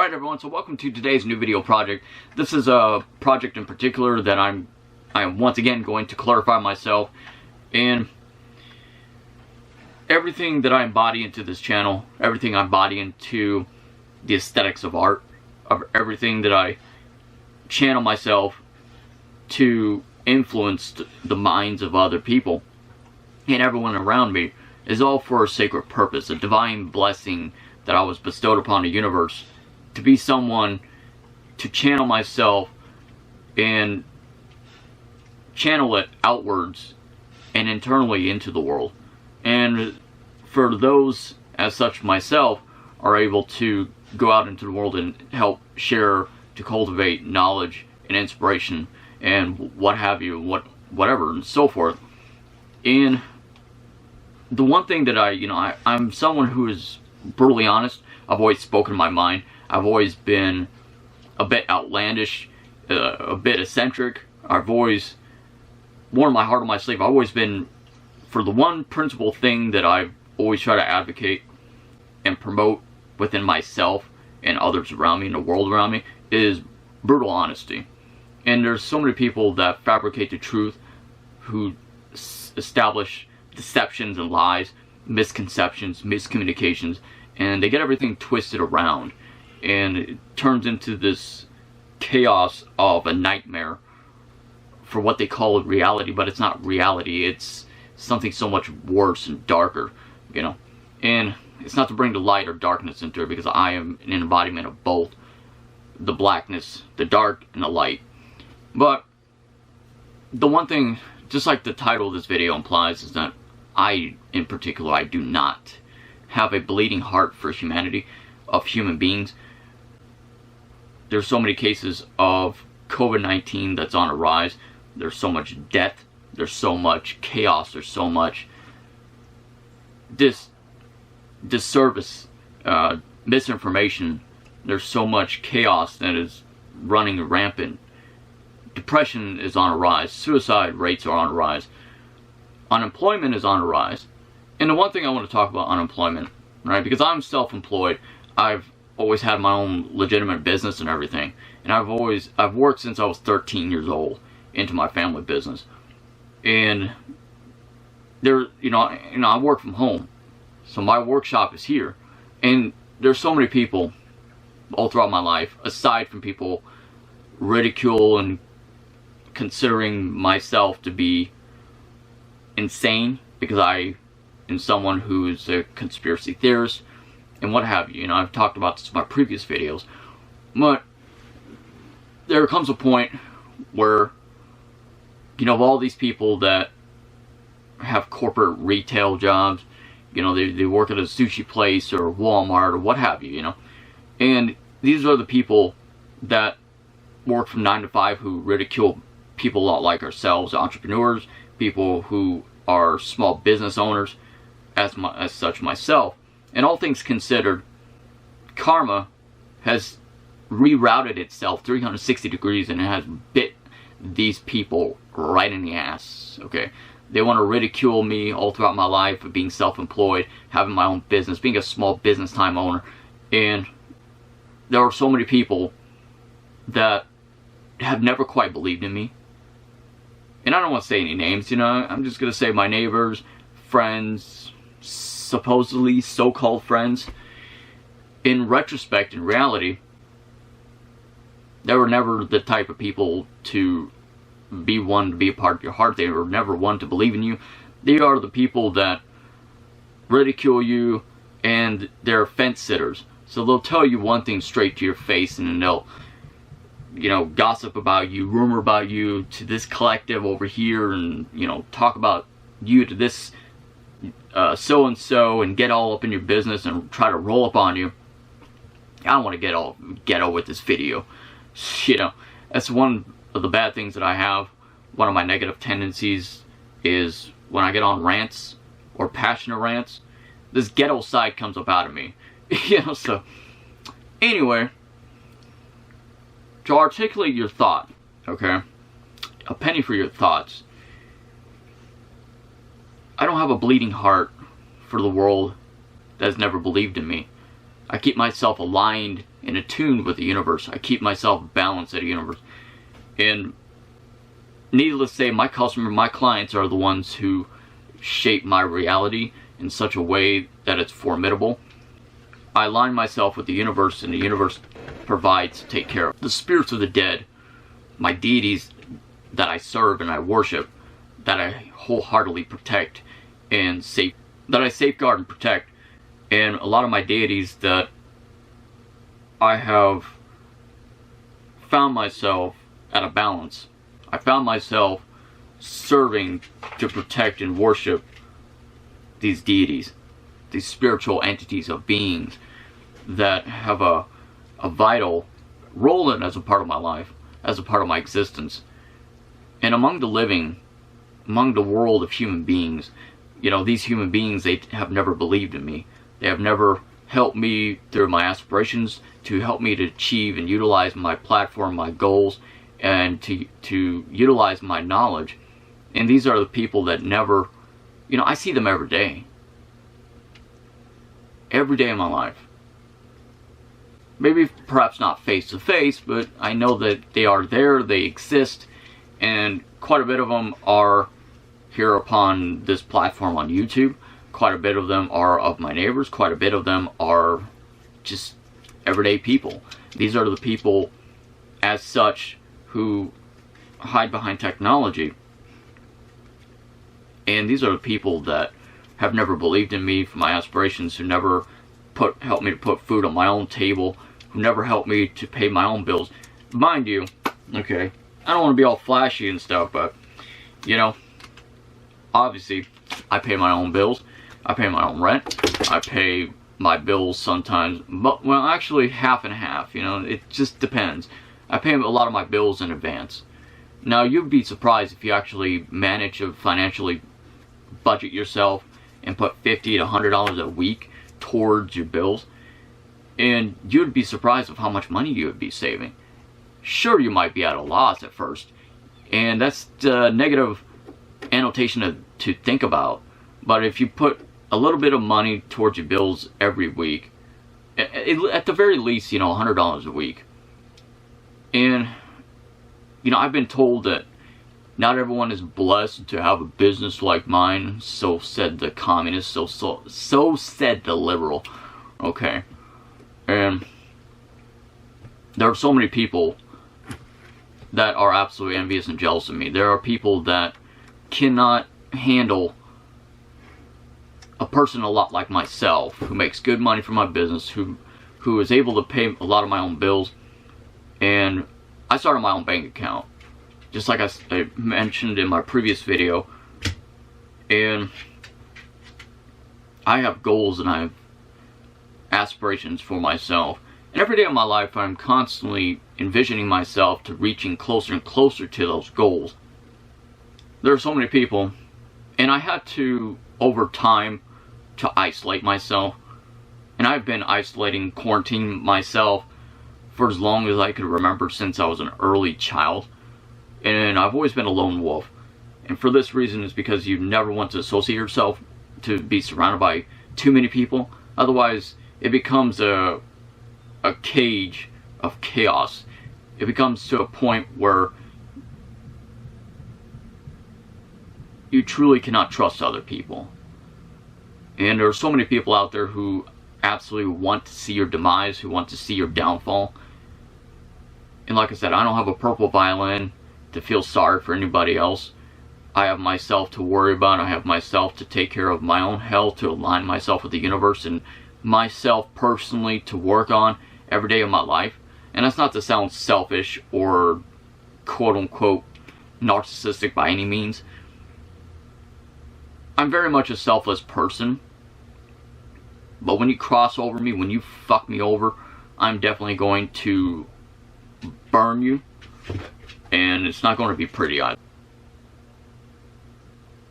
Alright everyone, so welcome to today's new video project. This is a project in particular that I am once again going to clarify myself, and everything that I embody into this channel, everything I embody into the aesthetics of art, of everything that I channel myself to influence the minds of other people and everyone around me, is all for a sacred purpose, a divine blessing that I was bestowed upon the universe, to be someone to channel myself and channel it outwards and internally into the world. And for those as such myself are able to go out into the world and help share, to cultivate knowledge and inspiration and what have you, whatever and so forth. And the one thing that I'm someone who is brutally honest. I've always spoken my mind. I've always been a bit outlandish, a bit eccentric. I've always worn my heart on my sleeve. I've always been, for the one principal thing that I've always tried to advocate and promote within myself and others around me and the world around me, is brutal honesty. And there's so many people that fabricate the truth, who establish deceptions and lies, misconceptions, miscommunications, and they get everything twisted around, and it turns into this chaos of a nightmare for what they call reality, but it's not reality. It's something so much worse and darker, and it's not to bring the light or darkness into it, because I am an embodiment of both the blackness, the dark, and the light. But the one thing, just like the title of this video implies, is that I do not have a bleeding heart for humanity, of human beings. There's so many cases of COVID-19 that's on a rise. There's so much death. There's so much chaos. There's so much disservice, misinformation. There's so much chaos that is running rampant. Depression is on a rise. Suicide rates are on a rise. Unemployment is on a rise. And the one thing I want to talk about unemployment, right? Because I'm self-employed. I've always had my own legitimate business and everything. And I've worked since I was 13 years old into my family business. And I work from home. So my workshop is here. And there's so many people all throughout my life, aside from people ridicule and considering myself to be insane, because I am someone who is a conspiracy theorist and what have you. I've talked about this in my previous videos, but there comes a point where all these people that have corporate retail jobs, they work at a sushi place or Walmart or what have you, and these are the people that work from 9 to 5 who ridicule people a lot like ourselves, entrepreneurs, people who are small business owners, as such myself. And all things considered, karma has rerouted itself 360 degrees, and it has bit these people right in the ass, okay? They want to ridicule me all throughout my life of being self-employed, having my own business, being a small business time owner. And there are so many people that have never quite believed in me. And I don't want to say any names, I'm just going to say my neighbors, friends, supposedly so-called friends. In retrospect, in reality, they were never the type of people to be a part of your heart. They were never one to believe in you. They are the people that ridicule you, and they're fence sitters. So they'll tell you one thing straight to your face, and then they'll gossip about you, rumor about you to this collective over here, and, talk about you to this so-and-so, and get all up in your business and try to roll up on you. I don't want to get all ghetto with this video. That's one of the bad things that I have. One of my negative tendencies is when I get on rants or passionate rants, this ghetto side comes up out of me. So anyway, to articulate your thought, okay? A penny for your thoughts. I don't have a bleeding heart for the world that has never believed in me. I keep myself aligned and attuned with the universe. I keep myself balanced at the universe. And needless to say, my clients are the ones who shape my reality in such a way that it's formidable. I align myself with the universe, and the universe provides to take care of. The spirits of the dead, my deities that I serve and I worship, that I wholeheartedly protect and safeguard and protect, and a lot of my deities that I have found myself at a balance. I found myself serving to protect and worship these deities, these spiritual entities of beings that have a vital role in as a part of my life, as a part of my existence. And among the living, among the world of human beings, you know, these human beings, they have never believed in me. They have never helped me through my aspirations, to help me to achieve and utilize my platform, my goals, and to utilize my knowledge. And these are the people that never, you know, I see them every day. Every day of my life. Maybe perhaps not face to face, but I know that they are there, they exist, and quite a bit of them are here upon this platform on YouTube. Quite a bit of them are of my neighbors. Quite a bit of them are just everyday people. These are the people, as such, who hide behind technology. And these are the people that have never believed in me for my aspirations, who never helped me to put food on my own table, who never helped me to pay my own bills. Mind you, okay, I don't want to be all flashy and stuff, but, you know, obviously, I pay my own bills. I pay my own rent. I pay my bills sometimes, but, well, actually half and half, you know, it just depends. I pay a lot of my bills in advance. Now, you'd be surprised if you actually manage to financially budget yourself and put $50 to $100 a week towards your bills, and you'd be surprised of how much money you would be saving. Sure, you might be at a loss at first, and that's the negative annotation to think about, but if you put a little bit of money towards your bills every week, at the very least, you know, $100 a week. And, you know, I've been told that not everyone is blessed to have a business like mine. So said the communist, so said the liberal. Okay. And there are so many people that are absolutely envious and jealous of me. There are people that cannot handle a person a lot like myself, who makes good money from my business, who is able to pay a lot of my own bills. And I started my own bank account, just like I mentioned in my previous video. And I have goals and I have aspirations for myself. And every day of my life, I'm constantly envisioning myself to reaching closer and closer to those goals. There are so many people, and I had to, over time, to isolate myself. And I've been isolating, quarantining myself for as long as I could remember, since I was an early child. And I've always been a lone wolf. And for this reason is because you never want to associate yourself to be surrounded by too many people. Otherwise, it becomes a cage of chaos. It becomes to a point where you truly cannot trust other people. And there are so many people out there who absolutely want to see your demise, who want to see your downfall. And like I said, I don't have a purple violin to feel sorry for anybody else. I have myself to worry about. I have myself to take care of my own health, to align myself with the universe, and myself personally to work on every day of my life. And that's not to sound selfish or quote-unquote narcissistic by any means. I'm very much a selfless person. But when you cross over me, when you fuck me over, I'm definitely going to burn you. And it's not going to be pretty either.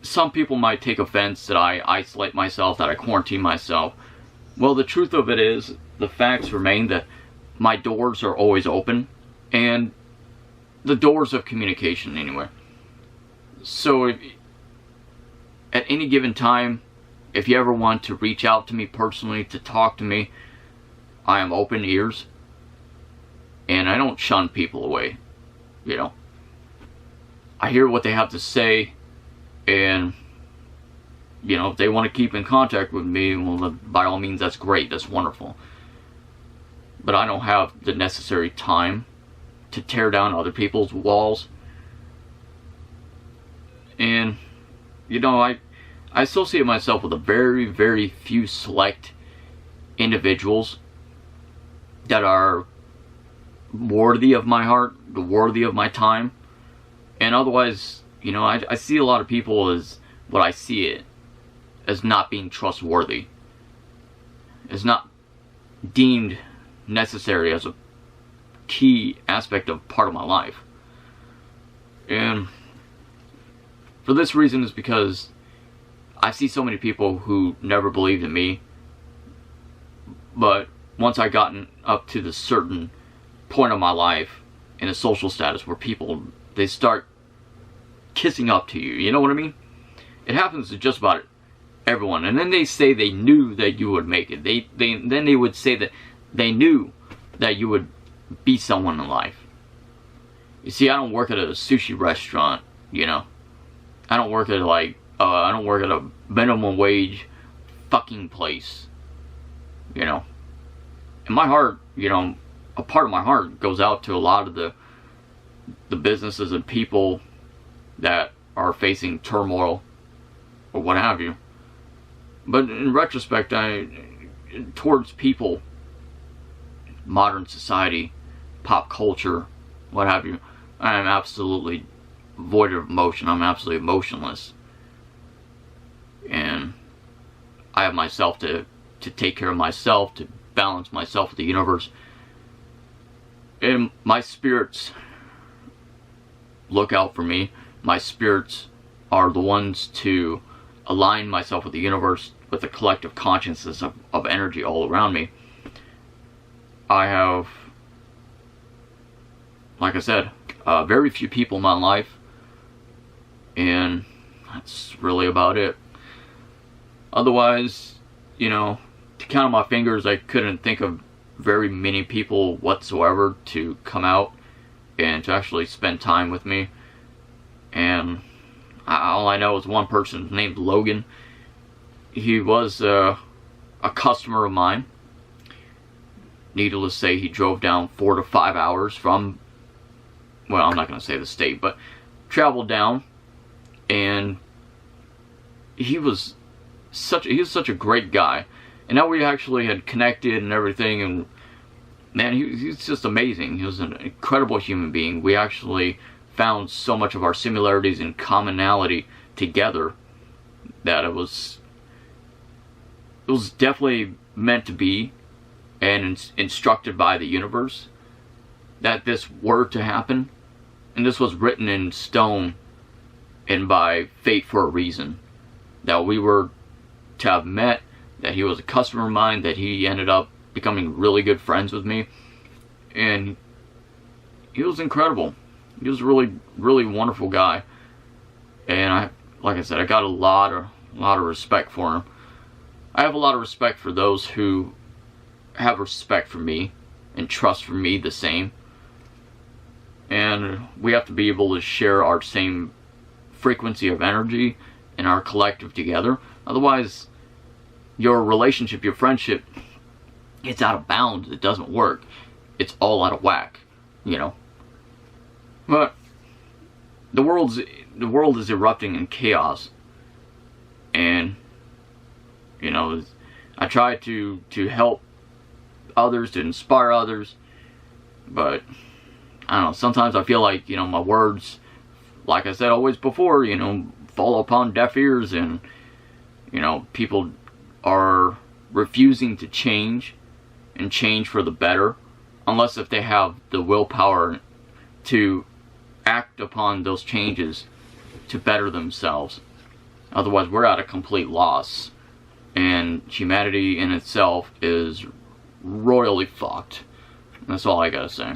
Some people might take offense that I isolate myself, that I quarantine myself. Well, the truth of it is, the facts remain that my doors are always open. And the doors of communication anyway. So at any given time, if you ever want to reach out to me personally, to talk to me, I am open ears. and I don't shun people away. You know, I hear what they have to say, and you know, if they want to keep in contact with me, well, by all means, that's great, that's wonderful. But I don't have the necessary time to tear down other people's walls. And you know, I associate myself with a very, very few select individuals that are worthy of my heart, worthy of my time. And otherwise, you know, I see a lot of people as what I see it as not being trustworthy, as not deemed necessary as a key aspect of part of my life. And for this reason is because I see so many people who never believed in me, but once I gotten up to the certain point of my life in a social status where people, they start kissing up to you, you know what I mean? It happens to just about everyone, and then they say they knew that you would make it. Then they would say that they knew that you would be someone in life. You see, I don't work at a sushi restaurant, you know. I don't work at I don't work at a minimum wage fucking place, you know. And my heart, you know, a part of my heart goes out to a lot of the businesses and people that are facing turmoil or what have you. But in retrospect, towards people, modern society, pop culture, what have you, I am absolutely void of emotion. I'm absolutely emotionless. And I have myself to take care of myself, to balance myself with the universe. And my spirits look out for me. My spirits are the ones to align myself with the universe, with the collective consciousness of energy all around me. I have, like I said, very few people in my life, and that's really about it. Otherwise, you know, to count on my fingers, I couldn't think of very many people whatsoever to come out and to actually spend time with me. And all I know is one person named Logan. He was a customer of mine. Needless to say, he drove down 4 to 5 hours from, well, I'm not going to say the state, but traveled down, and he was such a great guy. And now we actually had connected and everything, and man, he's just amazing. He was an incredible human being. We actually found so much of our similarities and commonality together that it was definitely meant to be, and instructed by the universe that this were to happen. And this was written in stone and by fate for a reason, that we were to have met, that he was a customer of mine, that he ended up becoming really good friends with me. And he was incredible. He was a really, really wonderful guy. And like I said, I got a lot of respect for him. I have a lot of respect for those who have respect for me and trust for me the same. And we have to be able to share our same frequency of energy and our collective together. Otherwise, your relationship, your friendship, it's out of bounds. It doesn't work. It's all out of whack, you know. But the world is erupting in chaos, and you know, I try to help others, to inspire others, but I don't know, sometimes I feel like, you know, my words, like I said always before, you know, fall upon deaf ears, and you know, people are refusing to change and change for the better, unless if they have the willpower to act upon those changes to better themselves. Otherwise, we're at a complete loss, and humanity in itself is royally fucked. That's all I gotta say.